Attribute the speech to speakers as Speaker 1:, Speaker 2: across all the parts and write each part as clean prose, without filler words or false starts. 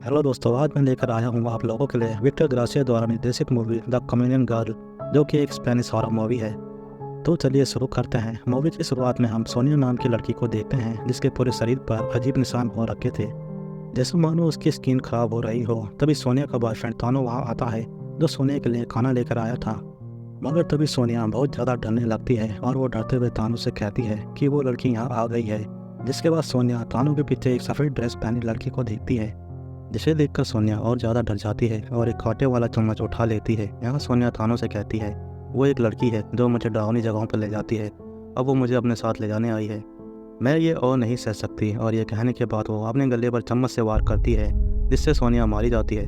Speaker 1: Hello दोस्तों, आज मैं लेकर आया हूँ आप लोगों के लिए विक्टर ग्रासिया द्वारा निर्देशित मूवी द कमेनियन गर्ल, जो कि एक स्पेनिश हॉरर मूवी है। तो चलिए शुरू करते हैं। मूवी की शुरुआत में हम सोनिया नाम की लड़की को देखते हैं, जिसके पूरे शरीर पर अजीब निशान हो रखे थे, जैसे मानो उसकी स्किन खराब हो रही हो। तभी सोनिया का बॉयफ्रेंड तानो वहाँ आता है, जो सोनिया के लिए खाना लेकर आया था। मगर तभी सोनिया बहुत ज़्यादा डरने लगती है और वो डरते हुए तानो से कहती है कि वो लड़की यहाँ आ गई है। जिसके बाद सोनिया तानो के पीछे एक सफ़ेद ड्रेस पहनी लड़की को देखती है, जिसे देखकर सोनिया और ज़्यादा डर जाती है और एक कांटे वाला चम्मच उठा लेती है। यहाँ सोनिया तानो से कहती है वो एक लड़की है जो मुझे डरावनी जगहों पर ले जाती है, अब वो मुझे अपने साथ ले जाने आई है, मैं ये और नहीं सह सकती। और ये कहने के बाद वो अपने गले पर चम्मच से वार करती है, जिससे सोनिया मारी जाती है।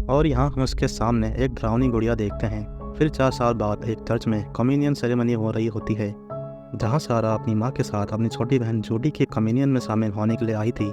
Speaker 1: और यहाँ हम उसके सामने एक डरावनी गुड़िया देखते हैं। फिर 4 साल बाद एक चर्च में कम्युनियन सेरेमनी हो रही होती है, जहाँ सारा अपनी माँ के साथ अपनी छोटी बहन जूडी के कम्युनियन में शामिल होने के लिए आई थी।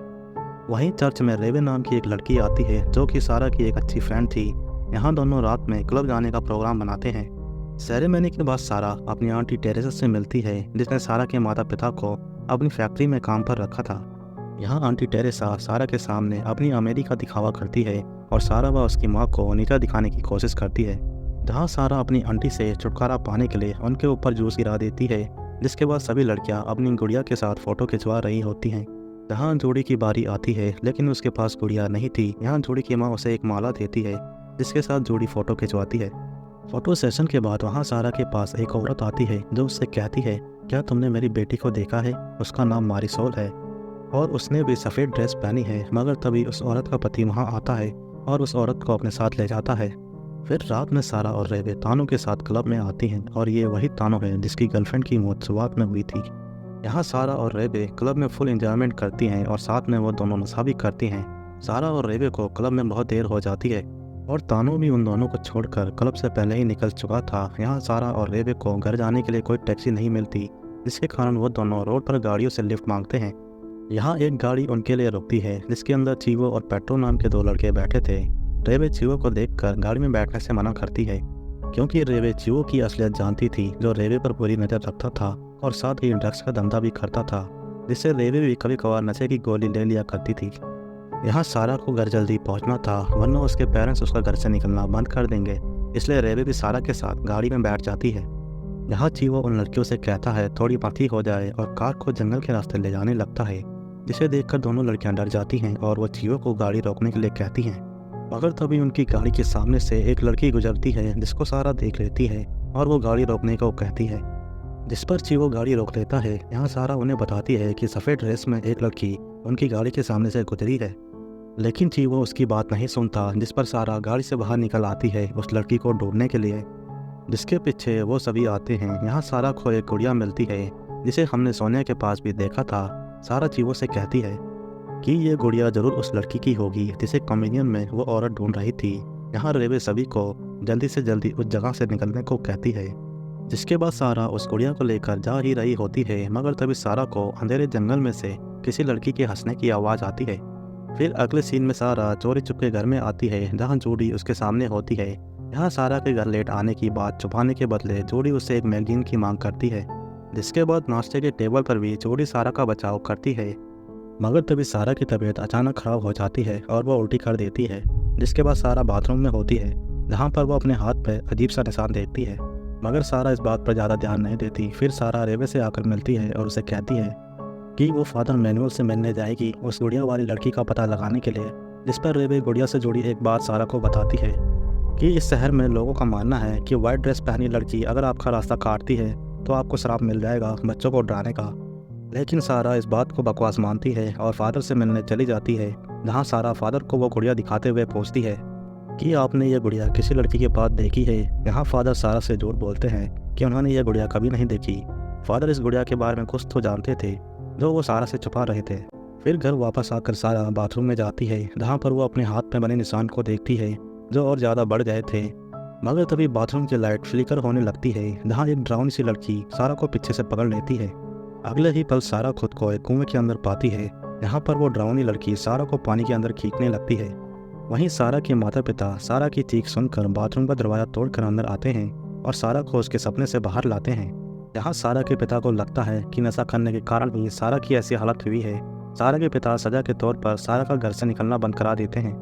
Speaker 1: वहीं चर्च में रेवे नाम की एक लड़की आती है, जो कि सारा की एक अच्छी फ्रेंड थी। यहाँ दोनों रात में क्लब जाने का प्रोग्राम बनाते हैं। सेरेमनी के बाद सारा अपनी आंटी टेरेसा से मिलती है, जिसने सारा के माता पिता को अपनी फैक्ट्री में काम पर रखा था। यहाँ आंटी टेरेसा सारा के सामने अपनी अमीरी का दिखावा करती है और सारा व उसकी माँ को नीचा दिखाने की कोशिश करती है। जहाँ सारा अपनी आंटी से छुटकारा पाने के लिए उनके ऊपर जूस गिरा देती है। जिसके बाद सभी लड़कियाँ अपनी गुड़िया के साथ फ़ोटो खिंचवा रही होती हैं। जहाँ जोड़ी की बारी आती है, लेकिन उसके पास गुड़िया नहीं थी। यहाँ जोड़ी की माँ उसे एक माला देती है, जिसके साथ जोड़ी फ़ोटो खिंचवाती है। फ़ोटो सेशन के बाद वहाँ सारा के पास एक औरत आती है, जो उससे कहती है क्या तुमने मेरी बेटी को देखा है, उसका नाम मारिसोल है और उसने भी सफ़ेद ड्रेस पहनी है। मगर तभी उस औरत का पति वहाँ आता है और उस औरत को अपने साथ ले जाता है। फिर रात में सारा और रेवे तानो के साथ क्लब में आती हैं, और ये वही तानो है जिसकी गर्लफ्रेंड की मौत शुरुआत में हुई थी। यहाँ सारा और रेवे क्लब में फुल एंजॉयमेंट करती हैं और साथ में वो दोनों नशा भी करती हैं। सारा और रेवे को क्लब में बहुत देर हो जाती है और तानो भी उन दोनों को छोड़कर क्लब से पहले ही निकल चुका था। यहाँ सारा और रेवे को घर जाने के लिए कोई टैक्सी नहीं मिलती, जिसके कारण वो दोनों रोड पर गाड़ियों से लिफ्ट मांगते हैं। यहाँ एक गाड़ी उनके लिए रुकती है, जिसके अंदर चीवो और पेट्रो नाम के 2 लड़के बैठे थे। रेवे चीवो को देखकर गाड़ी में बैठने से मना करती है, क्योंकि रेवे चीवो की असलियत जानती थी, जो रेवे पर बुरी नज़र रखता था और साथ ही ड्रग्स का धंधा भी करता था, जिससे रेवे भी कभी कभार नशे की गोली ले लिया करती थी। यहाँ सारा को घर जल्दी पहुँचना था, वरना उसके पेरेंट्स उसका घर से निकलना बंद कर देंगे, इसलिए रेवे भी सारा के साथ गाड़ी में बैठ जाती है। यहाँ चीवो उन लड़कियों से कहता है थोड़ी बाती हो जाए और कार को जंगल के रास्ते ले जाने लगता है, जिसे देखकर दोनों लड़कियाँ डर जाती हैं और वो चीवो को गाड़ी रोकने के लिए कहती हैं। मगर तभी उनकी गाड़ी के सामने से एक लड़की गुजरती है, जिसको सारा देख लेती है और वो गाड़ी रोकने को कहती है, जिस पर चीवो गाड़ी रोक लेता है। यहाँ सारा उन्हें बताती है कि सफ़ेद ड्रेस में एक लड़की उनकी गाड़ी के सामने से गुजरी है, लेकिन चीवो उसकी बात नहीं सुनता, जिस पर सारा गाड़ी से बाहर निकल आती है उस लड़की को ढूंढने के लिए, जिसके पीछे वो सभी आते हैं। यहाँ सारा को एक गुड़िया मिलती है, जिसे हमने सोनिया के पास भी देखा था। सारा चीवो से कहती है कि ये गुड़िया ज़रूर उस लड़की की होगी जिसे कम्युनियन में वो औरत ढूंढ रही थी। यहाँ रेवे सभी को जल्दी से जल्दी उस जगह से निकलने को कहती है, जिसके बाद सारा उस गुड़िया को लेकर जा ही रही होती है। मगर तभी सारा को अंधेरे जंगल में से किसी लड़की के हंसने की आवाज़ आती है। फिर अगले सीन में सारा चोरी चुपके घर में आती है, जहाँ जूडी उसके सामने होती है। यहाँ सारा के घर लेट आने की बात छुपाने के बदले जूडी उससे एक मैगजीन की मांग करती है, जिसके बाद नाश्ते के टेबल पर भी जूडी सारा का बचाव करती है। मगर तभी सारा की तबीयत अचानक ख़राब हो जाती है और वह उल्टी कर देती है, जिसके बाद सारा बाथरूम में होती है, जहाँ पर वह अपने हाथ पर अजीब सा निशान देखती है। मगर सारा इस बात पर ज़्यादा ध्यान नहीं देती। फिर सारा रेवे से आकर मिलती है और उसे कहती है कि वो फादर मैनुअल से मिलने जाएगी उस गुड़िया वाली लड़की का पता लगाने के लिए, जिस पर रेवे गुड़िया से जुड़ी एक बात सारा को बताती है कि इस शहर में लोगों का मानना है कि वाइट ड्रेस पहनी लड़की अगर आपका रास्ता काटती है तो आपको श्राप मिल जाएगा बच्चों को डराने का। लेकिन सारा इस बात को बकवास मानती है और फादर से मिलने चली जाती है, जहाँ सारा फादर को वो गुड़िया दिखाते हुए पूछती है कि आपने ये गुड़िया किसी लड़की के पास देखी है। यहाँ फादर सारा से झूठ बोलते हैं कि उन्होंने ये गुड़िया कभी नहीं देखी। फादर इस गुड़िया के बारे में कुछ तो जानते थे, जो वो सारा से छुपा रहे थे। फिर घर वापस आकर सारा बाथरूम में जाती है, जहाँ पर वो अपने हाथ में बने निशान को देखती है, जो और ज़्यादा बढ़ गए थे। मगर तभी बाथरूम की लाइट फ्लिकर होने लगती है, जहाँ एक डरावनी सी लड़की सारा को पीछे से पकड़ लेती है। अगले ही पल सारा खुद को एक कुएं के अंदर पाती है। यहाँ पर वो डरावनी लड़की सारा को पानी के अंदर खींचने लगती है। वहीं सारा के माता पिता सारा की चीख सुनकर बाथरूम का दरवाज़ा तोड़कर अंदर आते हैं और सारा को उसके सपने से बाहर लाते हैं। यहाँ सारा के पिता को लगता है कि नशा करने के कारण ही सारा की ऐसी हालत हुई है। सारा के पिता सजा के तौर पर सारा का घर से निकलना बंद करा देते हैं।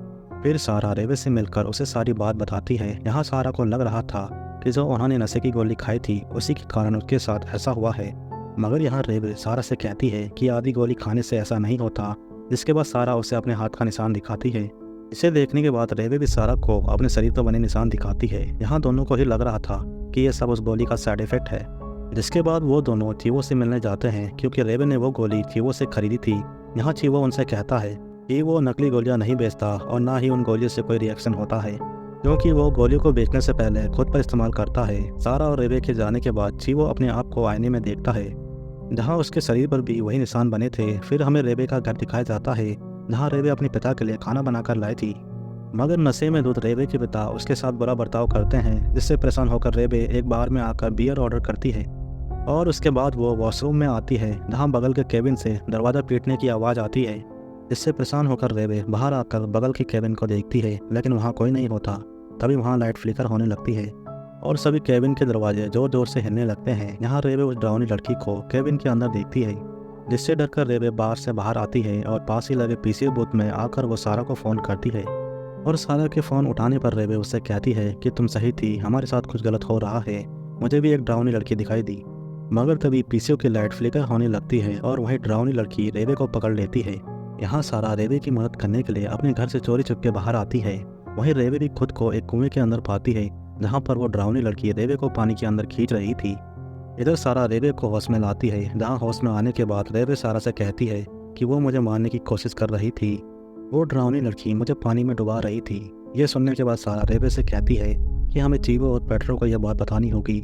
Speaker 1: फिर सारा रेवे से मिलकर उसे सारी बात बताती है। यहाँ सारा को लग रहा था कि जो उन्होंने नशे की गोली खाई थी उसी के कारण उसके साथ ऐसा हुआ है, मगर यहाँ रेवे सारा से कहती है कि आधी गोली खाने से ऐसा नहीं होता, जिसके बाद सारा उसे अपने हाथ का निशान दिखाती है। इसे देखने के बाद रेवे भी सारा को अपने शरीर पर बने निशान दिखाती है। यहाँ दोनों को ही लग रहा था कि यह सब उस गोली का साइड इफेक्ट है। जिसके बाद वो दोनों चीवो से मिलने जाते हैं क्योंकि रेवे ने वो गोली चीवो से खरीदी थी। यहाँ चीवो उनसे कहता है कि वो नकली गोलियां नहीं बेचता और ना ही उन गोलियों से कोई रिएक्शन होता है, क्योंकि वो गोलियों को बेचने से पहले खुद पर इस्तेमाल करता है। सारा और रेवे के जाने के बाद चीवो अपने आप को आईने में देखता है, जहाँ उसके शरीर पर भी वही निशान बने थे। फिर हमें रेवे का घर दिखाया जाता है, जहाँ रेवे अपने पिता के लिए खाना बनाकर लाई थी, मगर नशे में धुत रेवे के पिता उसके साथ बुरा बर्ताव करते हैं, जिससे परेशान होकर रेवे एक बार में आकर बियर ऑर्डर करती है और उसके बाद वो वॉशरूम में आती है, जहाँ बगल के केबिन से दरवाज़ा पीटने की आवाज़ आती है। जिससे परेशान होकर रेवे बाहर आकर बगल के केबिन को देखती है, लेकिन वहाँ कोई नहीं होता। तभी वहाँ लाइट फ्लिकर होने लगती है और सभी केबिन के दरवाजे जोर जोर से हिलने लगते हैं। यहाँ रेवे उस डरावनी लड़की को केबिन के अंदर देखती है, जिससे डरकर रेवे बार से बाहर आती है और पास ही लगे पीसी बूथ में आकर वो सारा को फ़ोन करती है। और सारा के फ़ोन उठाने पर रेवे उससे कहती है कि तुम सही थी, हमारे साथ कुछ गलत हो रहा है, मुझे भी एक डरावनी लड़की दिखाई दी। मगर तभी पीसीओ की लाइट फ्लिकर होने लगती है और वही डरावनी लड़की रेवे को पकड़ लेती है। यहाँ सारा रेवे की मदद करने के लिए अपने घर से चोरी छुप के बाहर आती है। वहीं रेवे भी खुद को एक कुएं के अंदर पाती है, जहाँ पर वो डरावनी लड़की रेवे को पानी के अंदर खींच रही थी। इधर सारा रेवे को होश में लाती है, जहाँ होश में आने के बाद रेवे सारा से कहती है कि वो मुझे मारने की कोशिश कर रही थी, वो डरावनी लड़की मुझे पानी में डुबा रही थी। ये सुनने के बाद सारा रेवे से कहती है कि हमें चीवो और पेट्रो को यह बात बतानी होगी।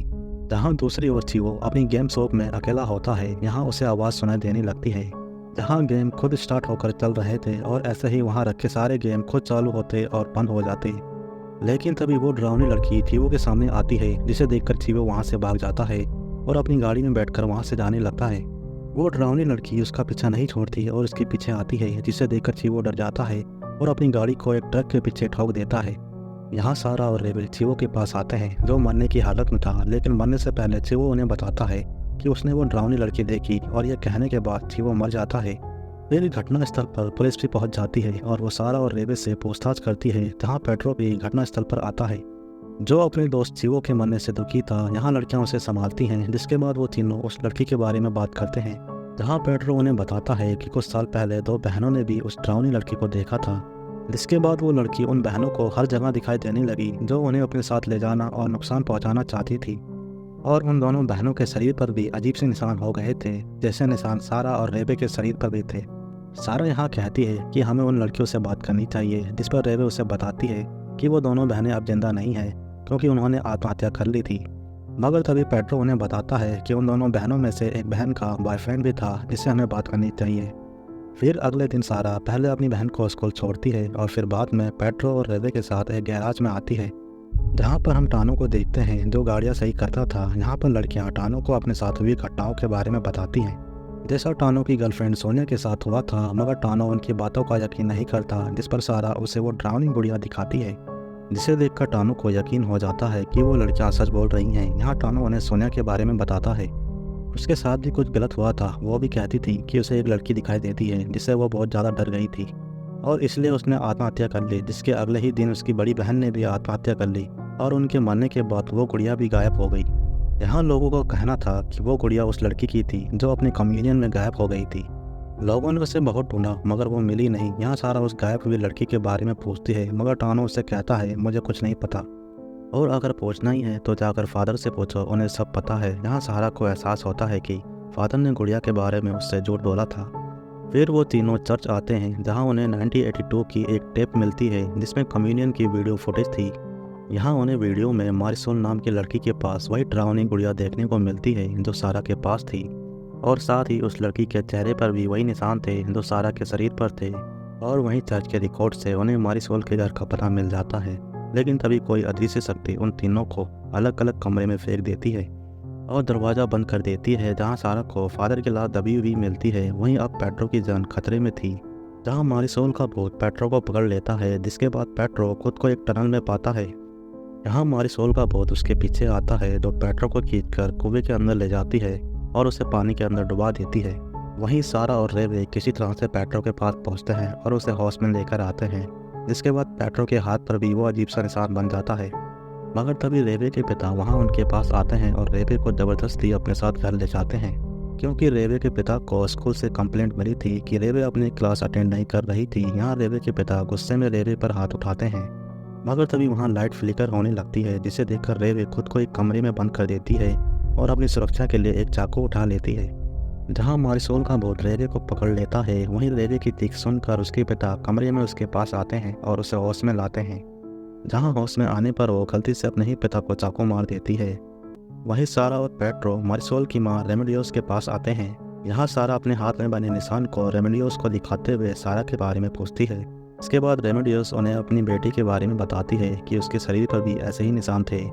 Speaker 1: जहाँ दूसरी ओर चीवो अपनी गेम शॉप में अकेला होता है, यहाँ उसे आवाज़ सुनाई देने लगती है, जहाँ गेम खुद स्टार्ट होकर चल रहे थे और ऐसे ही वहाँ रखे सारे गेम खुद चालू होते और बंद हो जाते। लेकिन तभी वो डरावनी लड़की चीवो के सामने आती है, जिसे देखकर चीवो वहाँ से भाग जाता है और अपनी गाड़ी में बैठकर वहाँ से जाने लगता है। वो डरावनी लड़की उसका पीछा नहीं छोड़ती और उसके पीछे आती है, जिसे देखकर चीवो डर जाता है और अपनी गाड़ी को एक ट्रक के पीछे ठोक देता है। यहाँ सारा और रेवे चीवो के पास आते हैं, जो मरने की हालत में था, लेकिन मरने से पहले चीवो उन्हें बताता है कि उसने वो डरावनी लड़की देखी और यह कहने के बाद चीवो मर जाता है। फिर घटनास्थल पर पुलिस भी पहुंच जाती है और वो सारा और रेवे से पूछताछ करती है, जहाँ पेट्रो भी घटनास्थल पर आता है, जो अपने दोस्त चीवो के मरने से दुखी था। यहाँ लड़कियां उसे संभालती हैं, जिसके बाद वो तीनों उस लड़की के बारे में बात करते हैं, जहाँ पेट्रो उन्हें बताता है कि कुछ साल पहले दो बहनों ने भी उस डरावनी लड़की को देखा था। जिसके बाद वो लड़की उन बहनों को हर जगह दिखाई देने लगी, जो उन्हें अपने साथ ले जाना और नुकसान पहुंचाना चाहती थी। और उन दोनों बहनों के शरीर पर भी अजीब से निशान हो गए थे, जैसे निशान सारा और रेवे के शरीर पर भी थे। सारा यहाँ कहती है कि हमें उन लड़कियों से बात करनी चाहिए, जिस पर रेवे उसे बताती है कि वो दोनों बहनें अब जिंदा नहीं हैं, क्योंकि उन्होंने आत्महत्या कर ली थी। मगर तभी पेट्रो उन्हें बताता है कि उन दोनों बहनों में से एक बहन का बॉयफ्रेंड भी था, जिससे हमें बात करनी चाहिए। फिर अगले दिन सारा पहले अपनी बहन को स्कूल छोड़ती है और फिर बाद में पेट्रो और रेवे के साथ एक गैराज में आती है, जहाँ पर हम टानो को देखते हैं, जो गाड़ियाँ सही करता था। यहाँ पर लड़कियाँ टानो को अपने साथ हुई घटनाओं के बारे में बताती हैं, जैसा टानो की गर्लफ्रेंड सोनिया के साथ हुआ था। मगर टानो उनकी बातों का यकीन नहीं करता, जिस पर सारा उसे वो डरावनी गुड़िया दिखाती है, जिसे देखकर टानो को यकीन हो जाता है कि वो लड़कियाँ सच बोल रही हैं। यहाँ टानो उन्हें सोनिया के बारे में बताता है, उसके साथ भी कुछ गलत हुआ था। वो भी कहती थी कि उसे एक लड़की दिखाई देती है, जिससे वो बहुत ज़्यादा डर गई थी और इसलिए उसने आत्महत्या कर ली। जिसके अगले ही दिन उसकी बड़ी बहन ने भी आत्महत्या कर ली और उनके मरने के बाद वो गुड़िया भी गायब हो गई। यहाँ लोगों को कहना था कि वो गुड़िया उस लड़की की थी, जो अपने कम्युनियन में गायब हो गई थी। लोगों ने उसे बहुत ढूंढा, मगर वो मिली नहीं। यहाँ सारा उस गायब हुई लड़की के बारे में पूछती है, मगर टानो उससे कहता है मुझे कुछ नहीं पता, और अगर पूछना ही है तो जाकर फादर से पूछो, उन्हें सब पता है। यहाँ सारा को एहसास होता है कि फादर ने गुड़िया के बारे में उससे झूठ बोला था। फिर वो तीनों चर्च आते हैं, जहाँ उन्हें 1982 की एक टेप मिलती है, जिसमें कम्युनियन की वीडियो फुटेज थी। यहाँ उन्हें वीडियो में मारिसोल नाम की लड़की के पास वही डरावनी गुड़िया देखने को मिलती है, जो सारा के पास थी, और साथ ही उस लड़की के चेहरे पर भी वही निशान थे जो सारा के शरीर पर थे। और वहीं चर्च के रिकॉर्ड से उन्हें मारिसोल के घर का पता मिल जाता है। लेकिन तभी कोई अदृश्य शक्ति उन तीनों को अलग अलग कमरे में फेंक देती है और दरवाज़ा बंद कर देती है, जहाँ सारा को फादर की लाश दबी हुई मिलती है। वहीं अब पेट्रो की जान खतरे में थी, जहाँ मारिसोल का भूत पेट्रो को पकड़ लेता है। जिसके बाद पेट्रो खुद को एक टनल में पाता है। यहाँ मारिसोल का भूत उसके पीछे आता है, जो पेट्रो को खींचकर कुएं के अंदर ले जाती है और उसे पानी के अंदर डुबा देती है। वहीं सारा और रेवे किसी तरह से पेट्रो के पास पहुँचते हैं और उसे होश में लेकर आते हैं। जिसके बाद पेट्रो के हाथ पर भी वो अजीब सा निशान बन जाता है। मगर तभी रेवे के पिता वहाँ उनके पास आते हैं और रेवे को ज़बरदस्ती अपने साथ घर ले जाते हैं, क्योंकि रेवे के पिता को स्कूल से कंप्लेंट मिली थी कि रेवे अपनी क्लास अटेंड नहीं कर रही थी। यहाँ रेवे के पिता गुस्से में रेवे पर हाथ उठाते हैं, मगर तभी वहाँ लाइट फ्लिकर होने लगती है, जिसे देखकर रेवे खुद को एक कमरे में बंद कर देती है और अपनी सुरक्षा के लिए एक चाकू उठा लेती है। जहाँ मारिसोल का भूत रेवे को पकड़ लेता है, वहीं रेवे की चीख सुनकर उसके पिता कमरे में उसके पास आते हैं और उसे होश में लाते हैं। जहाँ होश में आने पर वो गलती से अपने ही पिता को चाकू मार देती है। वहीं सारा और पेट्रो मारिसोल की माँ रेमेडियोस के पास आते हैं। यहाँ सारा अपने हाथ में बने निशान को रेमेडियोस को दिखाते हुए सारा के बारे में पूछती है। इसके बाद रेमेडियोस उन्हें अपनी बेटी के बारे में बताती है कि उसके शरीर पर भी ऐसे ही निशान थे,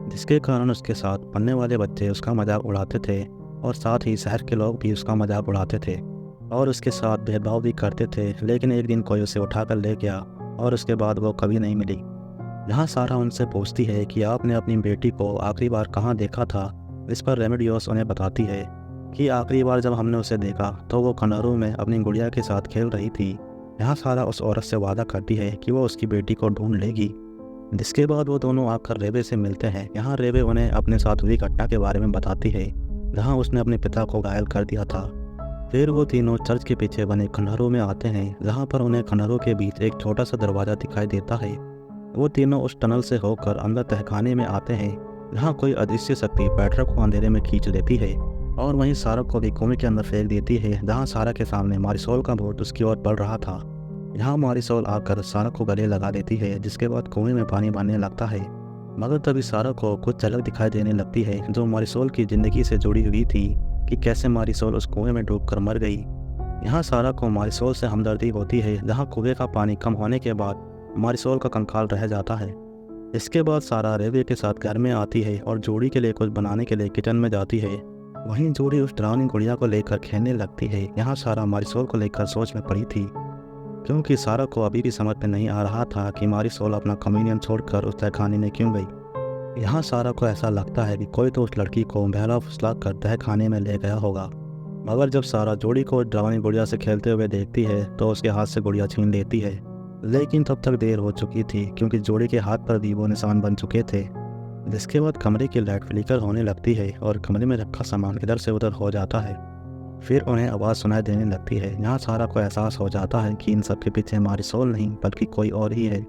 Speaker 1: जिसके कारण उसके साथ पढ़ने वाले बच्चे उसका मजाक उड़ाते थे और साथ ही शहर के लोग भी उसका मजाक उड़ाते थे और उसके साथ भेदभाव भी करते थे। लेकिन एक दिन कोई उसे उठाकर ले गया और उसके बाद वो कभी नहीं मिली। यहाँ सारा उनसे पूछती है कि आपने अपनी बेटी को आखिरी बार कहाँ देखा था। इस पर रेमेडियोस उन्हें बताती है कि आखिरी बार जब हमने उसे देखा तो वो कनारू में अपनी गुड़िया के साथ खेल रही थी। यहाँ सारा उस औरत से वादा करती है कि वो उसकी बेटी को ढूंढ लेगी, जिसके बाद वो दोनों आकर रेवे से मिलते हैं। यहाँ रेवे उन्हें अपने साथ हुई घटना के बारे में बताती है, जहाँ उसने अपने पिता को घायल कर दिया था। फिर वो तीनों चर्च के पीछे बने खंडहरों में आते हैं, जहाँ पर उन्हें खंडहरों के बीच एक छोटा सा दरवाज़ा दिखाई देता है। वो तीनों उस टनल से होकर अंदर तहखाने में आते हैं, जहाँ कोई अदृश्य शक्ति पेट्रो को अंधेरे में खींच लेती है और वहीं सारा को भी कुएं के अंदर फेंक देती है, जहाँ सारा के सामने मारिसोल का भूत उसकी ओर बढ़ रहा था। यहाँ मारिसोल आकर सारा को गले लगा देती है, जिसके बाद कुएं में पानी भरने लगता है। मगर तभी सारा को कुछ झलक दिखाई देने लगती है जो मारिसोल की ज़िंदगी से जुड़ी हुई थी, कि कैसे मारिसोल उस कुएं में डूबकर मर गई। यहाँ सारा को मारिसोल से हमदर्दी होती है, जहाँ कुएं का पानी कम होने के बाद मारिसोल का कंकाल रह जाता है। इसके बाद सारा रेवे के साथ घर में आती है और जोड़ी के लिए कुछ बनाने के लिए किचन में जाती है। वहीं जोड़ी उस डरावनी गुड़िया को लेकर खेलने लगती है। यहाँ सारा मारिसोल को लेकर सोच में पड़ी थी, क्योंकि सारा को अभी भी समझ में नहीं आ रहा था कि मारिसोल अपना कम्युनियन छोड़कर उस तहखाने में क्यों गई। यहाँ सारा को ऐसा लगता है कि कोई तो उस लड़की को बहला फुसला कर तहखाने में ले गया होगा। मगर जब सारा जोड़ी को डरावनी गुड़िया से खेलते हुए देखती है तो उसके हाथ से गुड़िया छीन लेती है, लेकिन तब तक देर हो चुकी थी, क्योंकि जोड़ी के हाथ पर भी वो निशान बन चुके थे। जिसके बाद कमरे की लाइट फ्लिकर होने लगती है और कमरे में रखा सामान इधर से उधर हो जाता है। फिर उन्हें आवाज़ सुनाई देने लगती है। यहाँ सारा को एहसास हो जाता है कि इन सब के पीछे मारिसोल नहीं बल्कि कोई और ही है।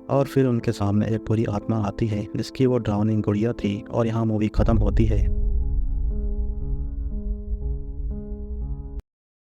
Speaker 1: और फिर उनके सामने एक बुरी आत्मा आती है, जिसकी वो डरावनी गुड़िया थी, और यहाँ मूवी ख़त्म होती है।